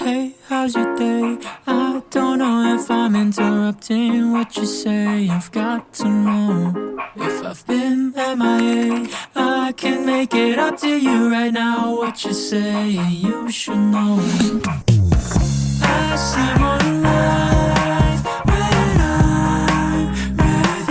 Hey, how's your day? I don't know if I'm interrupting what you say. I've got to know if I've been MIA. I can make it up to you right now. What you say, you should know. I see more life when I'm with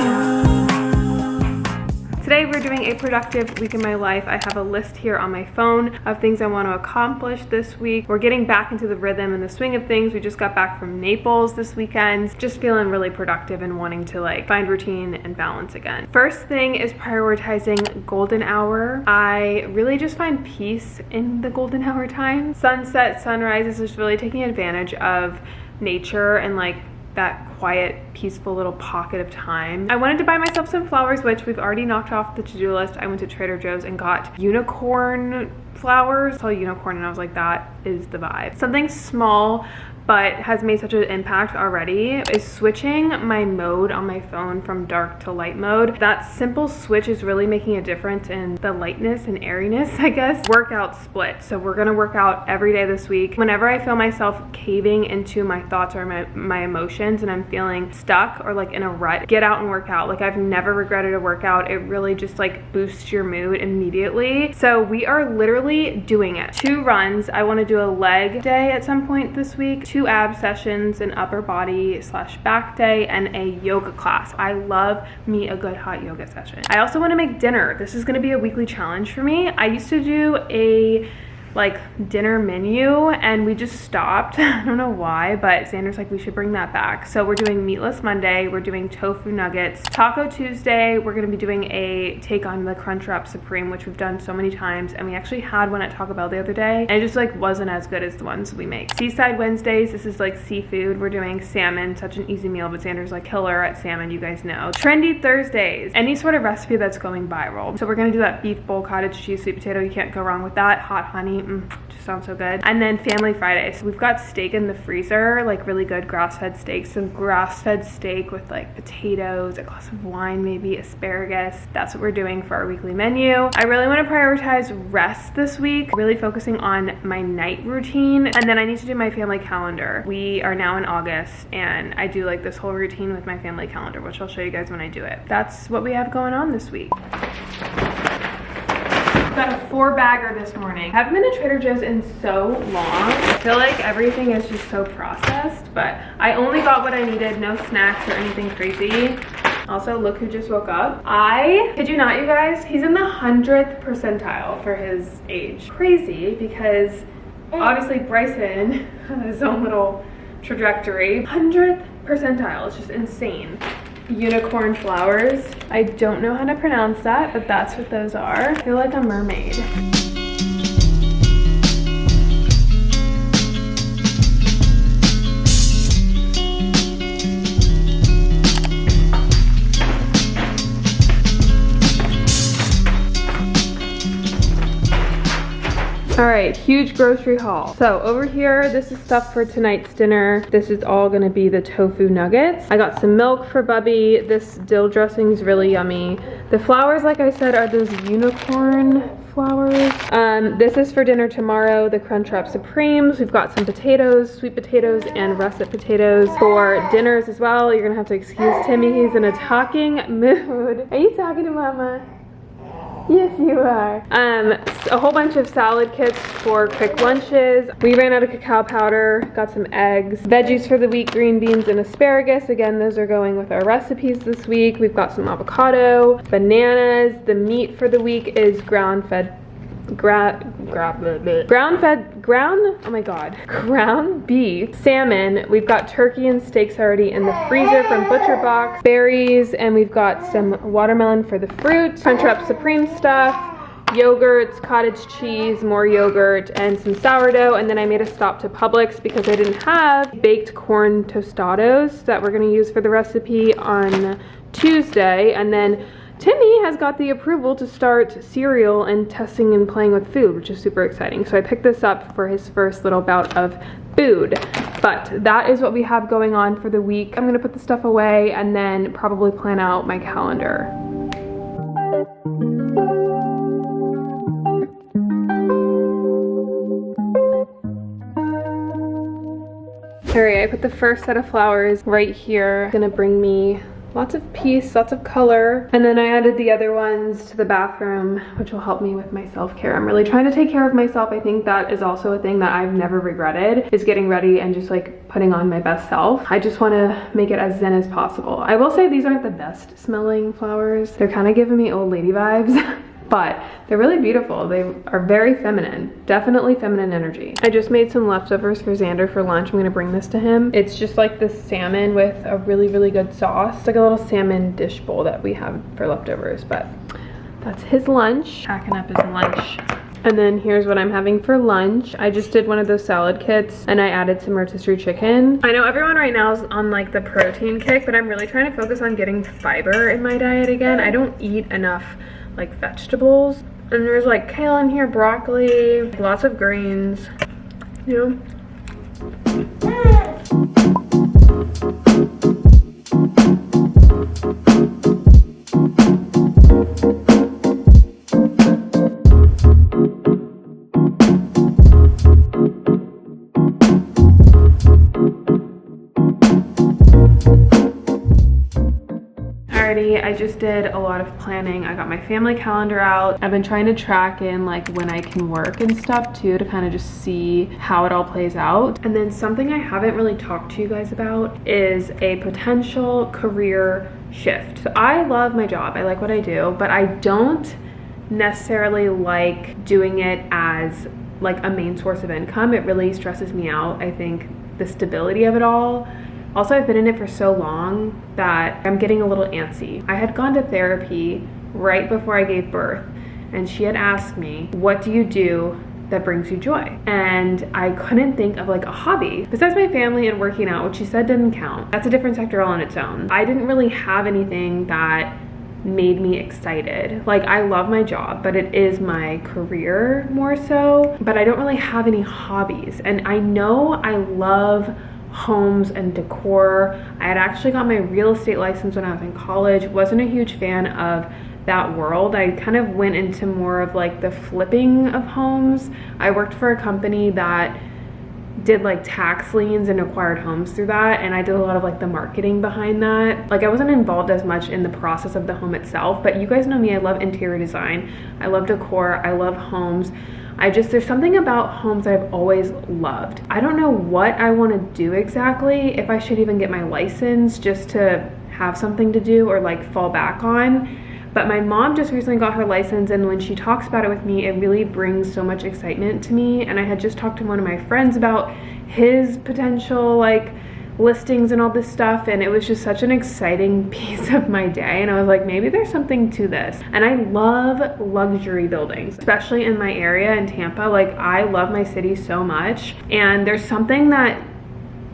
you. Today we're doing a productive week in my life. I have a list here on my phone of things I want to accomplish this week. We're getting back into the rhythm and the swing of things. We just got back from Naples this weekend. Just feeling really productive and wanting to like find routine and balance again. First thing is prioritizing golden hour. I really just find peace in the golden hour time. Sunset, sunrise is just really taking advantage of nature and like that quiet, peaceful little pocket of time. I wanted to buy myself some flowers, which we've already knocked off the to-do list. I went to Trader Joe's and got unicorn flowers. I saw a unicorn and I was like, that is the vibe. Something small but has made such an impact already is switching my mode on my phone from dark to light mode. That simple switch is really making a difference in the lightness and airiness, I guess. Workout split. So we're gonna work out every day this week. Whenever I feel myself caving into my thoughts or my emotions and I'm feeling stuck or like in a rut, get out and work out. Like I've never regretted a workout. It really just like boosts your mood immediately. So we are literally doing it. 2 runs. I wanna do a leg day at some point this week. 2 ab sessions, an upper body / back day, and a yoga class. I love me a good hot yoga session. I also want to make dinner. This is going to be a weekly challenge for me. I used to do a like dinner menu and we just stopped. I don't know why, but Xander's like, we should bring that back. So we're doing meatless Monday, we're doing tofu nuggets. Taco Tuesday, we're gonna be doing a take on the Crunchwrap Supreme, which we've done so many times, and we actually had one at Taco Bell the other day and it just like wasn't as good as the ones we make. Seaside Wednesdays, this is like seafood. We're doing salmon, such an easy meal, but Xander's like killer at salmon, you guys know. Trendy Thursdays, any sort of recipe that's going viral. So we're gonna do that beef bowl cottage cheese sweet potato. You can't go wrong with that. Hot honey, just sounds so good. And then Family Fridays. So we've got steak in the freezer, like really good grass-fed steak. Some grass-fed steak with like potatoes, a glass of wine, maybe asparagus. That's what we're doing for our weekly menu. I really want to prioritize rest this week, really focusing on my night routine. And then I need to do my family calendar. We are now in August and I do like this whole routine with my family calendar, which I'll show you guys when I do it. That's what we have going on this week. Got a 4-bagger this morning. I haven't been to Trader Joe's in so long. I feel like everything is just so processed, but I only got what I needed, no snacks or anything crazy. Also, look who just woke up. I kid you not, you guys, he's in the 100th percentile for his age. Crazy, because obviously Bryson has his own little trajectory. 100th percentile, it's just insane. Unicorn flowers. I don't know how to pronounce that, but that's what those are. I feel like a mermaid. All right, huge grocery haul. So over here, this is stuff for tonight's dinner. This is all gonna be the tofu nuggets. I got some milk for Bubby. This dill dressing is really yummy. The flowers, like I said, are those unicorn flowers. This is for dinner tomorrow, the Crunchwrap Supremes. We've got some potatoes, sweet potatoes, and russet potatoes for dinners as well. You're gonna have to excuse Timmy, he's in a talking mood. Are you talking to Mama? Yes, you are. A whole bunch of salad kits for quick lunches. We ran out of cacao powder, got some eggs. Veggies for the week, green beans and asparagus. Again, those are going with our recipes this week. We've got some avocado, bananas. The meat for the week is ground beef, salmon. We've got turkey and steaks already in the freezer from Butcher Box, berries, and we've got some watermelon for the fruit, Crunchwrap Supreme stuff, yogurts, cottage cheese, more yogurt, and some sourdough. And then I made a stop to Publix because I didn't have baked corn tostados that we're gonna use for the recipe on Tuesday. And then Timmy has got the approval to start cereal and testing and playing with food, which is super exciting. So I picked this up for his first little bout of food. But that is what we have going on for the week. I'm gonna put the stuff away and then probably plan out my calendar. All right, I put the first set of flowers right here. It's gonna bring me lots of peace, lots of color. And then I added the other ones to the bathroom, which will help me with my self-care. I'm really trying to take care of myself. I think that is also a thing that I've never regretted, is getting ready and just like putting on my best self. I just want to make it as zen as possible. I will say these aren't the best smelling flowers. They're kind of giving me old lady vibes. But they're really beautiful. They are very feminine, definitely feminine energy. I just made some leftovers for Xander for lunch. I'm gonna bring this to him. It's just like this salmon with a really, really good sauce. It's like a little salmon dish bowl that we have for leftovers, but that's his lunch. Packing up his lunch. And then here's what I'm having for lunch. I just did one of those salad kits and I added some rotisserie chicken. I know everyone right now is on like the protein kick, but I'm really trying to focus on getting fiber in my diet again. I don't eat enough like vegetables, and there's like kale in here, broccoli, lots of greens, you know. I just did a lot of planning. I got my family calendar out. I've been trying to track in like when I can work and stuff too, to kind of just see how it all plays out. And then something I haven't really talked to you guys about is a potential career shift. So I love my job, I like what I do, but I don't necessarily like doing it as like a main source of income. It really stresses me out. I think the stability of it all. Also, I've been in it for so long that I'm getting a little antsy. I had gone to therapy right before I gave birth, and she had asked me, what do you do that brings you joy? And I couldn't think of like a hobby. Besides my family and working out, which she said didn't count. That's a different sector all on its own. I didn't really have anything that made me excited. Like, I love my job, but it is my career more so, but I don't really have any hobbies. And I know I love homes and decor. I had actually got my real estate license when I was in college. Wasn't a huge fan of that world. I kind of went into more of like the flipping of homes. I worked for a company that did like tax liens and acquired homes through that, and I did a lot of like the marketing behind that. Like, I wasn't involved as much in the process of the home itself, but you guys know me, I love interior design, I love decor, I love homes. There's something about homes that I've always loved. I don't know what I want to do exactly, if I should even get my license just to have something to do or like fall back on. But my mom just recently got her license, and when she talks about it with me, it really brings so much excitement to me. And I had just talked to one of my friends about his potential like listings and all this stuff, and it was just such an exciting piece of my day. And I was like, maybe there's something to this. And I love luxury buildings, especially in my area in Tampa. Like, I love my city so much, and there's something that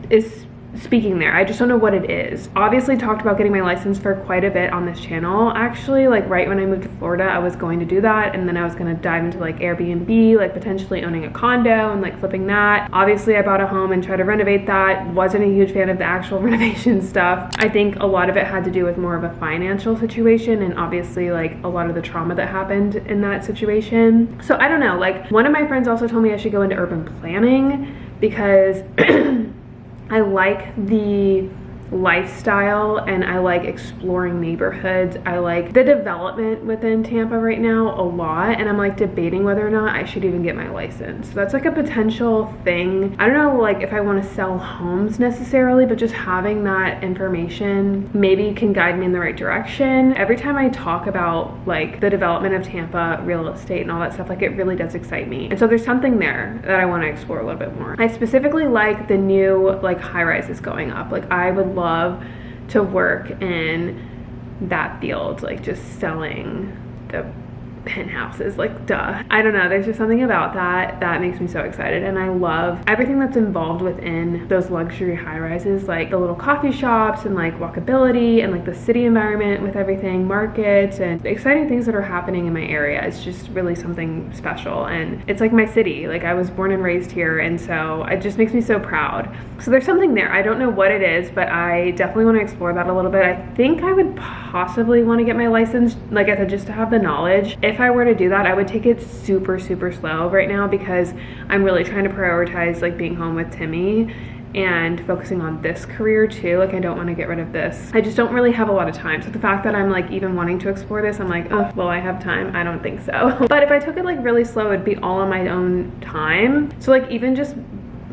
is speaking there. I just don't know what it is. Obviously talked about getting my license for quite a bit on this channel. Actually, like right when I moved to Florida, I was going to do that, and then I was going to dive into like Airbnb, like potentially owning a condo and like flipping that. Obviously I bought a home and tried to renovate that. Wasn't a huge fan of the actual renovation stuff. I think a lot of it had to do with more of a financial situation, and obviously like a lot of the trauma that happened in that situation. So I don't know, like one of my friends also told me I should go into urban planning because I like the lifestyle and I like exploring neighborhoods. I like the development within Tampa right now a lot, and I'm like debating whether or not I should even get my license. So that's like a potential thing. I don't know like if I want to sell homes necessarily, but just having that information maybe can guide me in the right direction. Every time I talk about like the development of Tampa, real estate and all that stuff, like it really does excite me. And so there's something there that I want to explore a little bit more. I specifically like the new like high rises going up. Like, I would love to work in that field, like just selling the penthouses, like duh. I don't know, there's just something about that that makes me so excited, and I love everything that's involved within those luxury high rises, like the little coffee shops and like walkability and like the city environment with everything, markets and exciting things that are happening in my area. It's just really something special, and it's like my city. Like, I was born and raised here, and so it just makes me so proud. So there's something there. I don't know what it is, but I definitely want to explore that a little bit. I think I would possibly want to get my license, like I said, just to have the knowledge. If I were to do that, I would take it super slow right now, because I'm really trying to prioritize like being home with Timmy and focusing on this career too. Like I don't want to get rid of this. I just don't really have a lot of time. So the fact that I'm like even wanting to explore this, I'm like, oh, will I have time? I don't think so. But if I took it like really slow, it'd be all on my own time. So like even just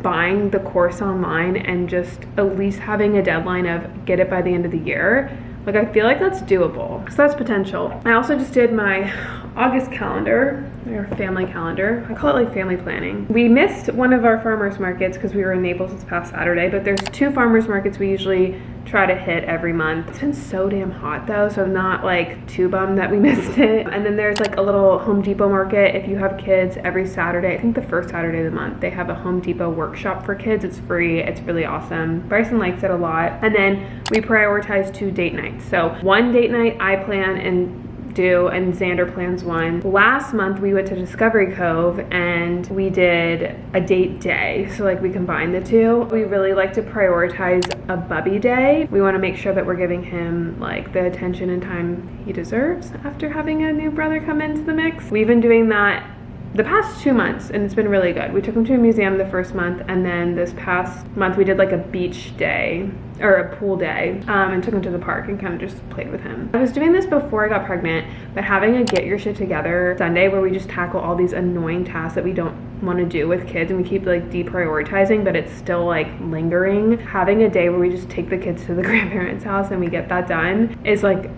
buying the course online and just at least having a deadline of get it by the end of the year, like I feel like that's doable. So that's potential. I also just did my August calendar, or family calendar. I call it like family planning. We missed one of our farmers markets because we were in Naples this past Saturday, but there's 2 farmers markets we usually try to hit every month. It's been so damn hot though, so I'm not like too bummed that we missed it. And then there's like a little Home Depot market. If you have kids, every Saturday, I think the first Saturday of the month, they have a Home Depot workshop for kids. It's free, it's really awesome. Bryson likes it a lot. And then we prioritize 2 date nights. So 1 date night I plan and do, and Xander plans 1. Last month we went to Discovery Cove and we did a date day, so like we combined the 2. We really like to prioritize a bubby day. We want to make sure that we're giving him like the attention and time he deserves after having a new brother come into the mix. We've been doing that the past 2 months and it's been really good. We took him to a museum the first month, and then this past month we did like a beach day or a pool day, and took him to the park and kind of just played with him. I was doing this before I got pregnant, but having a get your shit together Sunday where we just tackle all these annoying tasks that we don't want to do with kids and we keep like deprioritizing, but it's still like lingering. Having a day where we just take the kids to the grandparents' house and we get that done is like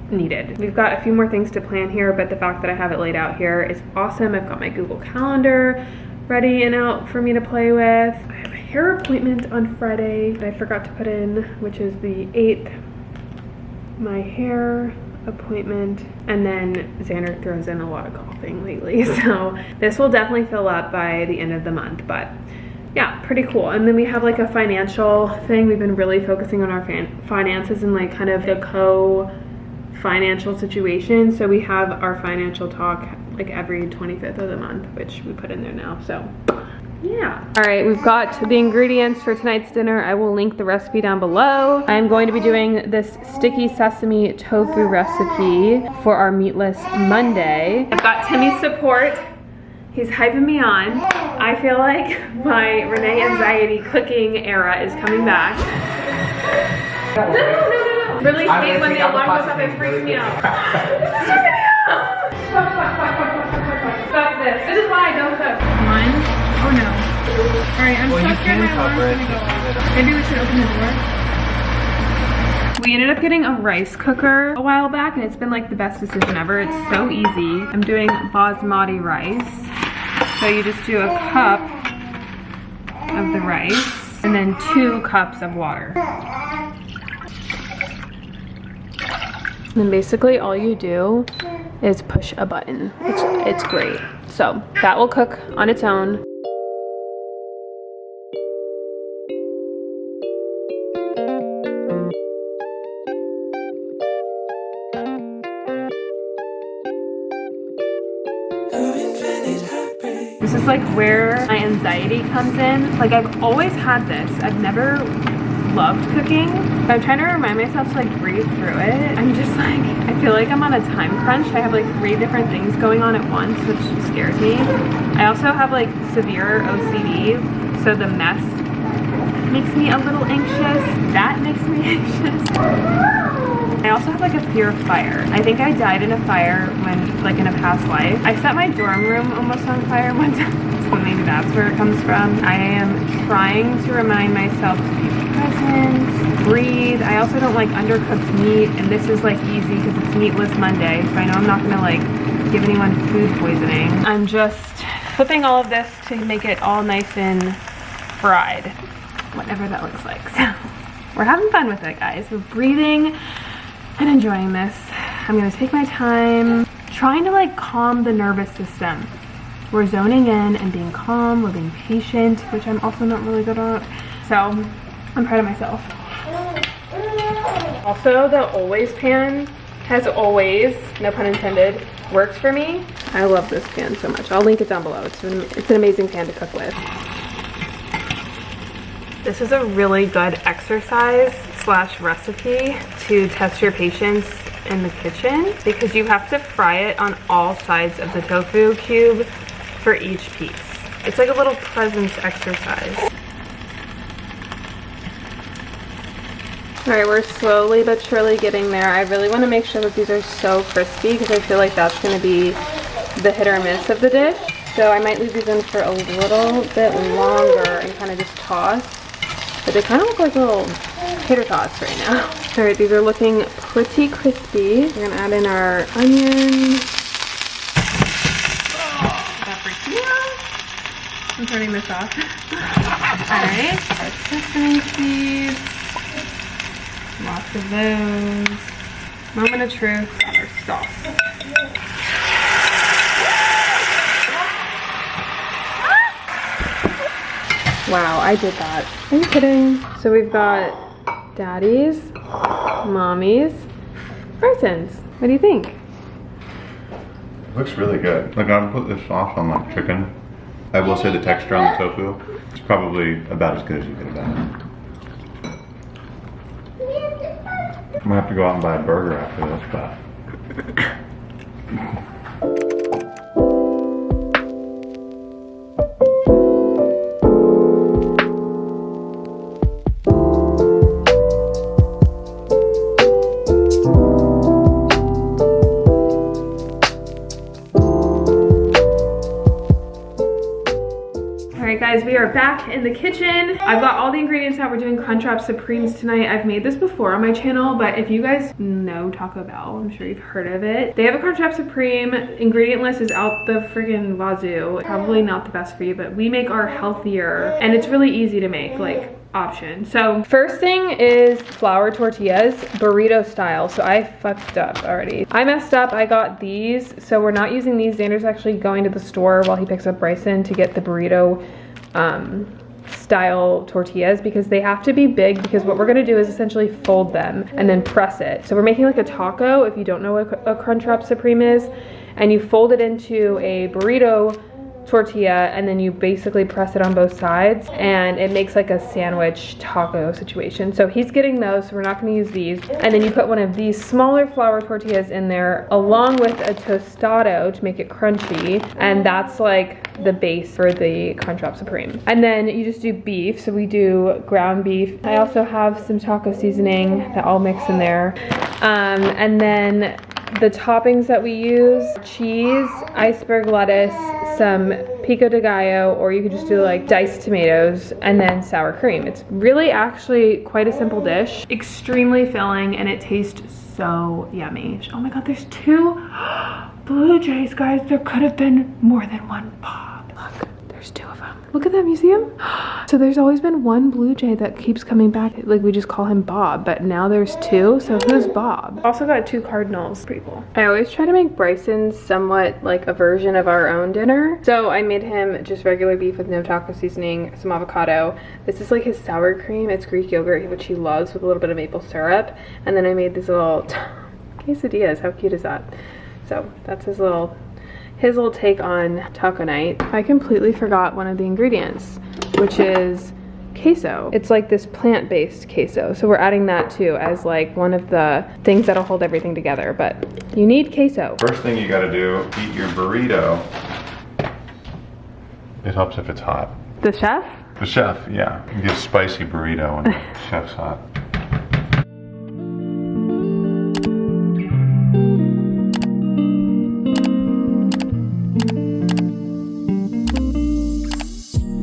needed. We've got a few more things to plan here, but the fact that I have it laid out here is awesome. I've got my Google Calendar ready and out for me to play with. I have a hair appointment on Friday that I forgot to put in, which is the 8th. My hair appointment, and then Xander throws in a lot of coughing lately, so this will definitely fill up by the end of the month, but yeah, pretty cool. And then we have like a financial thing. We've been really focusing on our finances and like kind of the financial situation. So we have our financial talk like every 25th of the month, which we put in there now. So yeah. All right, we've got the ingredients for tonight's dinner. I will link the recipe down below. I'm going to be doing this sticky sesame tofu recipe for our meatless Monday. I've got Timmy's support. He's hyping me on. I feel like my Renee anxiety cooking era is coming back. No. Really hate when the alarm goes off, it freaks me out. Stop this. This is why I don't cook. One. Oh no. Alright, I'm so scared my alarm's gonna go off. Maybe we should open the door. We ended up getting a rice cooker a while back and it's been like the best decision ever. It's so easy. I'm doing basmati rice. So you just do a cup of the rice and then 2 cups of water. And then basically all you do is push a button. It's great. So that will cook on its own. This is like where my anxiety comes in. Like I've always had this. I've never loved cooking. I'm trying to remind myself to like breathe through it. I'm just like, I feel like I'm on a time crunch. I have like 3 different things going on at once, which scares me. I also have like severe OCD, so the mess makes me a little anxious. That makes me anxious. I also have like a fear of fire. I think I died in a fire when, like in a past life. I set my dorm room almost on fire one time, so maybe that's where it comes from. I am trying to remind myself to be present, breathe. I also don't like undercooked meat, and this is like easy because it's Meatless Monday, so I know I'm not gonna like give anyone food poisoning. I'm just flipping all of this to make it all nice and fried, whatever that looks like. So we're having fun with it, guys. We're breathing and enjoying this. I'm gonna take my time, trying to like calm the nervous system. We're zoning in and being calm, we're being patient, which I'm also not really good at. So I'm proud of myself. Also, the Always pan has always, no pun intended, works for me. I love this pan so much. I'll link it down below. It's an amazing pan to cook with. This is a really good exercise / recipe to test your patience in the kitchen, because you have to fry it on all sides of the tofu cube for each piece. It's like a little presence exercise. All right, we're slowly but surely getting there. I really want to make sure that these are so crispy because I feel like that's going to be the hit or miss of the dish. So I might leave these in for a little bit longer and kind of just toss. But they kind of look like little tater tots right now. All right, these are looking pretty crispy. We're gonna add in our onions. I'm turning this off. All right, our sesame seeds. Lots of those. Moment of truth, our sauce. Wow, I did that. Are you kidding? So we've got daddies, mommies, raisins. What do you think? Looks really good. Like, I would put this sauce on like chicken. I will say the texture on the tofu is probably about as good as you could have done. I'm gonna have to go out and buy a burger after this, but. Guys, we are back in the kitchen. I've got all the ingredients out. We're doing Crunchwrap Supremes tonight. I've made this before on my channel, but if you guys know Taco Bell, I'm sure you've heard of it. They have a Crunchwrap Supreme. Ingredient list is out the friggin' wazoo. Probably not the best for you, but we make our healthier and it's really easy to make, like, option. So first thing is flour tortillas, burrito style. So I fucked up already. I messed up. I got these. So we're not using these. Xander's actually going to the store while he picks up Bryson to get the burrito style tortillas because they have to be big, because what we're going to do is essentially fold them and then press it. So we're making like a taco, if you don't know what a Crunchwrap Supreme is, and you fold it into a burrito tortilla and then you basically press it on both sides and it makes like a sandwich taco situation. So he's getting those, so we're not going to use these. And then you put one of these smaller flour tortillas in there along with a tostado to make it crunchy, and that's like the base for the Crunchwrap Supreme. And then you just do beef, so we do ground beef. I also have some taco seasoning that I'll mix in there. And then the toppings that we use: cheese, iceberg lettuce, some pico de gallo, or you could just do like diced tomatoes, and then sour cream. It's really actually quite a simple dish. Extremely filling, and it tastes so yummy. Oh my God, there's 2 Blue Jays, guys. There could have been more than one Bob. Look, there's 2 of them. Look at them, you see him? So there's always been one Blue Jay that keeps coming back. Like, we just call him Bob, but now there's 2, so who's Bob? Also got 2 cardinals, pretty cool. I always try to make Bryson somewhat like a version of our own dinner. So I made him just regular beef with no taco seasoning, some avocado. This is like his sour cream. It's Greek yogurt, which he loves, with a little bit of maple syrup. And then I made these little quesadillas. How cute is that? So that's his little take on taco night. I completely forgot one of the ingredients, which is queso. It's like this plant-based queso, so we're adding that too as like one of the things that'll hold everything together, but you need queso. First thing you gotta do, eat your burrito. It helps if it's hot. The chef? The chef, yeah. You get a spicy burrito when the chef's hot.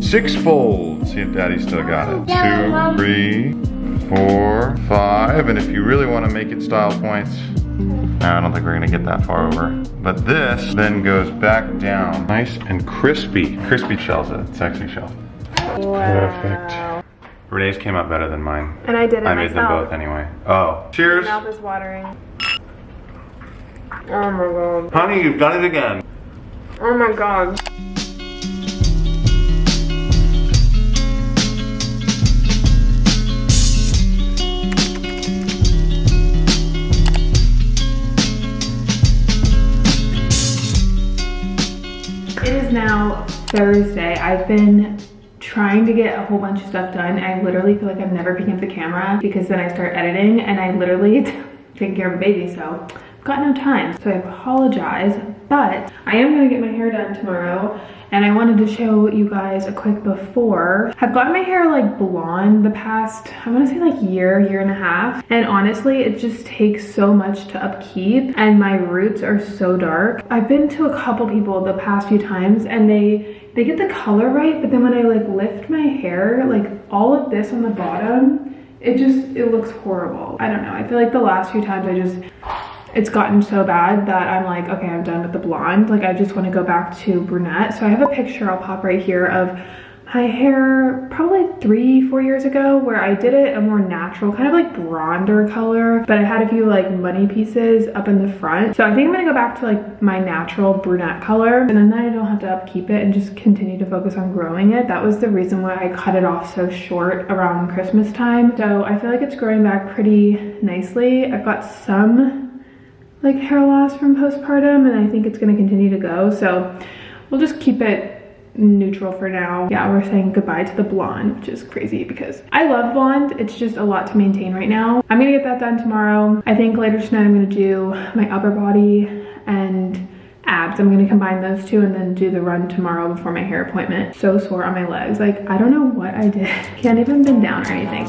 Six folds. See if Daddy still got it. 2, 3, 4, 5. And if you really want to make it style points, I don't think we're gonna get that far over. But this then goes back down. Nice and crispy. Crispy shells it. Sexy shell. Wow. Perfect. Renee's came out better than mine. And I did it I made them both anyway. Oh. Cheers. My mouth is watering. Oh my God. Honey, you've done it again. Oh my God. It is now Thursday. I've been trying to get a whole bunch of stuff done. I literally feel like I've never picked up the camera because then I start editing and I literally taking care of a baby, so I've got no time. So I apologize, but I am gonna get my hair done tomorrow and I wanted to show you guys a quick before. I've gotten my hair like blonde the past, I want to say like year and a half, and honestly it just takes so much to upkeep, and my roots are so dark. I've been to a couple people the past few times and they get the color right, but then when I like lift my hair, like all of this on the bottom, it looks horrible. I don't know, I feel like the last few times it's gotten so bad that I'm like, okay, I'm done with the blonde. Like I just want to go back to brunette. So I have a picture I'll pop right here of my hair probably 3-4 years ago where I did it a more natural, kind of like blonder color, but I had a few like money pieces up in the front. So I think I'm gonna go back to like my natural brunette color, and then I don't have to upkeep it and just continue to focus on growing it. That was the reason why I cut it off so short around Christmas time. So I feel like it's growing back pretty nicely. I've got some like hair loss from postpartum and I think it's gonna continue to go. So we'll just keep it neutral for now. Yeah, we're saying goodbye to the blonde, which is crazy because I love blonde. It's just a lot to maintain right now. I'm gonna get that done tomorrow. I think later tonight I'm gonna do my upper body and abs. I'm gonna combine those two and then do the run tomorrow before my hair appointment. So sore on my legs. Like, I don't know what I did. Can't even bend down or anything.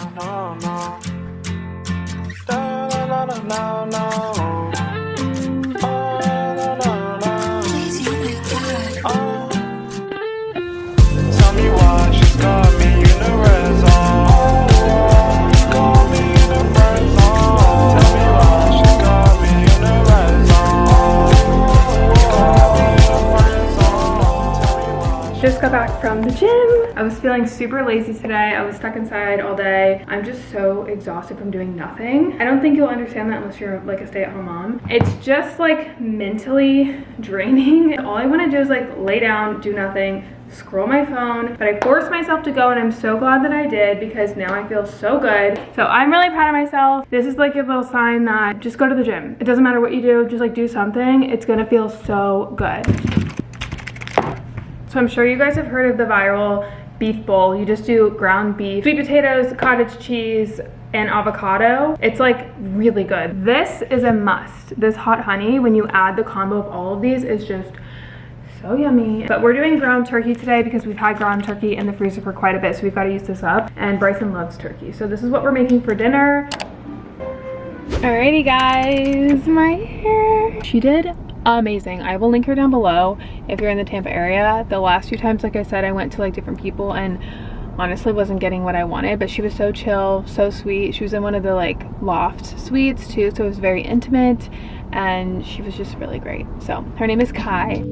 Just got back from the gym. I was feeling super lazy today. I was stuck inside all day. I'm just so exhausted from doing nothing. I don't think you'll understand that unless you're like a stay-at-home mom. It's just like mentally draining. All I want to do is like lay down, do nothing, scroll my phone, but I forced myself to go and I'm so glad that I did because now I feel so good. So I'm really proud of myself. This is like a little sign that just go to the gym. It doesn't matter what you do, just like do something. It's gonna feel so good. So I'm sure you guys have heard of the viral beef bowl. You just do ground beef, sweet potatoes, cottage cheese, and avocado. It's like really good. This is a must. This hot honey, when you add the combo of all of these, is just so yummy. But we're doing ground turkey today because we've had ground turkey in the freezer for quite a bit, so we've got to use this up. And Bryson loves turkey. So this is what we're making for dinner. Alrighty guys, my hair. She did amazing. I will link her down below if you're in the Tampa area. The last few times, like I said, I went to like different people and honestly wasn't getting what I wanted, but she was so chill, so sweet. She was in one of the like loft suites too, so it was very intimate and she was just really great. So her name is Kai.